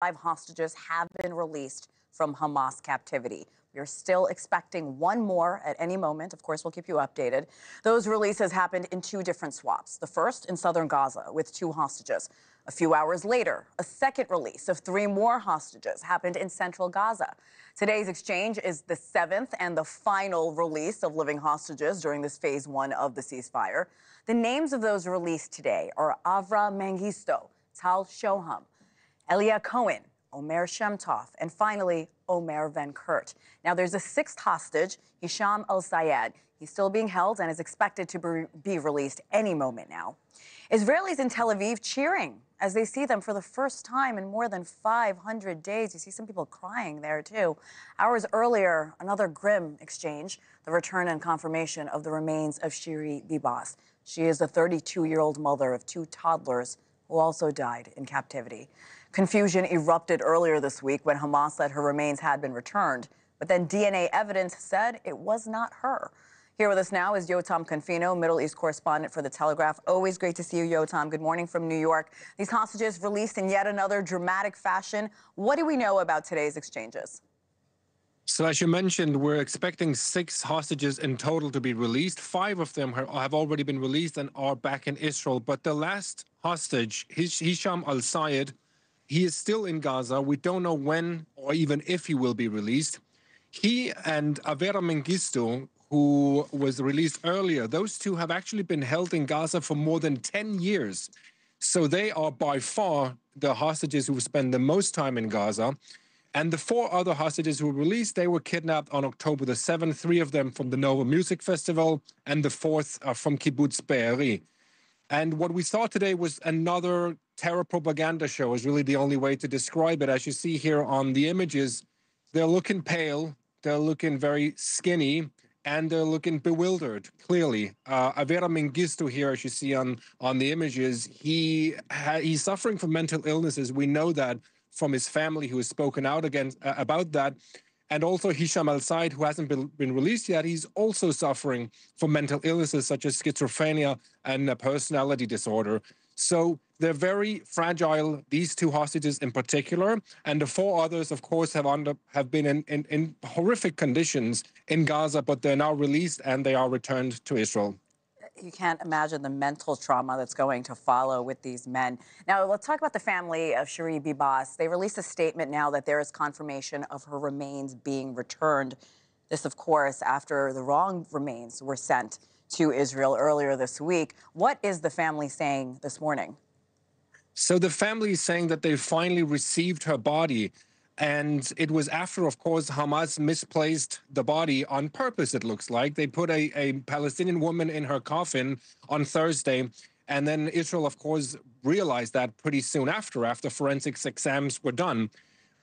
5 hostages have been released from Hamas captivity. We are still expecting one more at any moment. Of course, we'll keep you updated. Those releases happened in 2 different swaps. The first in southern Gaza with 2 hostages. A few hours later, a second release of 3 more hostages happened in central Gaza. Today's exchange is the 7th and the final release of living hostages during this phase 1 of the ceasefire. The names of those released today are Avra Mengistu, Tal Shoham, Elia Cohen, Omer Shemtov, and finally, Omer Van Kurt. Now, there's a 6th hostage, Hisham al-Sayed. He's still being held and is expected to be released any moment now. Israelis in Tel Aviv cheering as they see them for the first time in more than 500 days. You see some people crying there, too. Hours earlier, another grim exchange, the return and confirmation of the remains of Shiri Bibas. She is the 32-year-old mother of 2 toddlers who also died in captivity. Confusion erupted earlier this week when Hamas said her remains had been returned, but then DNA evidence said it was not her. Here with us now is Jotam Confino, Middle East correspondent for the Telegraph. Always great to see you, Jotam. Good morning from New York. These hostages released in yet another dramatic fashion. What do we know about today's exchanges? So as you mentioned, we're expecting 6 hostages in total to be released. 5 of them have already been released and are back in Israel. But the last hostage, Hisham al-Sayed, he is still in Gaza. We don't know when or even if he will be released. He and Avra Mengistu, who was released earlier, those 2 have actually been held in Gaza for more than 10 years. So they are by far the hostages who spend the most time in Gaza. And the 4 other hostages who were released, they were kidnapped on October the 7th, 3 of them from the Nova Music Festival, and the 4th from Kibbutz Be'eri. And what we saw today was another terror propaganda show, is really the only way to describe it. As you see here on the images, they're looking pale, they're looking very skinny, and they're looking bewildered, clearly. Avra Mengistu here, as you see on the images, he's suffering from mental illnesses. We know that from his family, who has spoken out about that. And also Hisham al-Sayed, who hasn't been released yet, he's also suffering from mental illnesses such as schizophrenia and a personality disorder. So they're very fragile, these 2 hostages in particular. And the 4 others, of course, have been in horrific conditions in Gaza, but they're now released and they are returned to Israel. You can't imagine the mental trauma that's going to follow with these men. Now, let's talk about the family of Shiri Bibas. They released a statement now that there is confirmation of her remains being returned. This, of course, after the wrong remains were sent to Israel earlier this week. What is the family saying this morning? So the family is saying that they finally received her body. And it was after, of course, Hamas misplaced the body on purpose, it looks like. They put a Palestinian woman in her coffin on Thursday. And then Israel, of course, realized that pretty soon after forensics exams were done.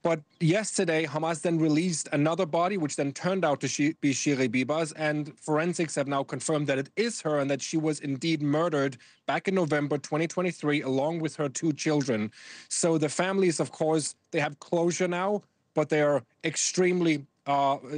But yesterday, Hamas then released another body, which then turned out to be Shiri Bibas. And forensics have now confirmed that it is her and that she was indeed murdered back in November 2023, along with her 2 children. So the families, of course, they have closure now, but they are extremely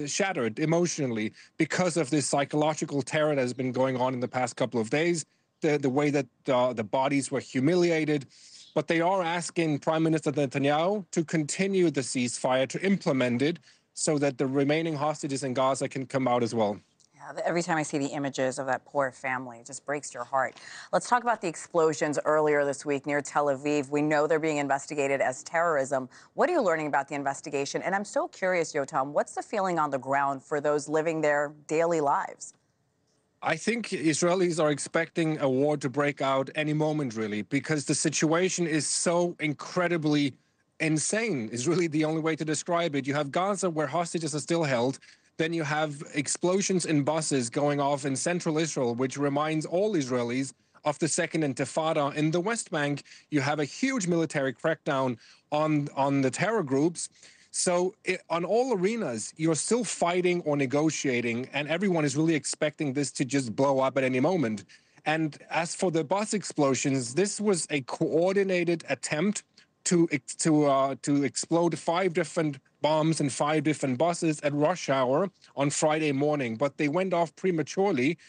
shattered emotionally because of this psychological terror that has been going on in the past couple of days, the way that the bodies were humiliated. But they are asking Prime Minister Netanyahu to continue the ceasefire, to implement it, so that the remaining hostages in Gaza can come out as well. Yeah, every time I see the images of that poor family, it just breaks your heart. Let's talk about the explosions earlier this week near Tel Aviv. We know they're being investigated as terrorism. What are you learning about the investigation? And I'm so curious, Jotam, what's the feeling on the ground for those living their daily lives? I think Israelis are expecting a war to break out any moment, really, because the situation is so incredibly insane, is really the only way to describe it. You have Gaza, where hostages are still held. Then you have explosions in buses going off in central Israel, which reminds all Israelis of the Second Intifada. In the West Bank, you have a huge military crackdown on the terror groups. So on all arenas, you're still fighting or negotiating, and everyone is really expecting this to just blow up at any moment. And as for the bus explosions, this was a coordinated attempt to explode 5 different bombs in 5 different buses at rush hour on Friday morning. But they went off prematurely,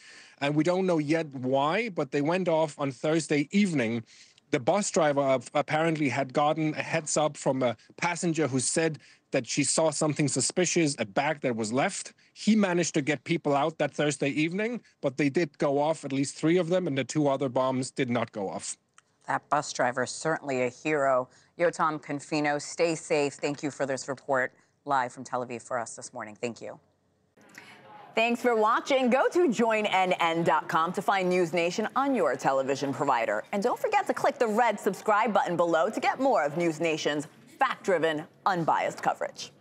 and we don't know yet why, but they went off on Thursday evening. The bus driver apparently had gotten a heads up from a passenger who said that she saw something suspicious, a bag that was left. He managed to get people out that Thursday evening, but they did go off, at least 3 of them, and the 2 other bombs did not go off. That bus driver is certainly a hero. Jotam Confino, stay safe. Thank you for this report live from Tel Aviv for us this morning. Thank you. Thanks for watching. Go to joinnn.com to find NewsNation on your television provider. And don't forget to click the red subscribe button below to get more of NewsNation's fact-driven, unbiased coverage.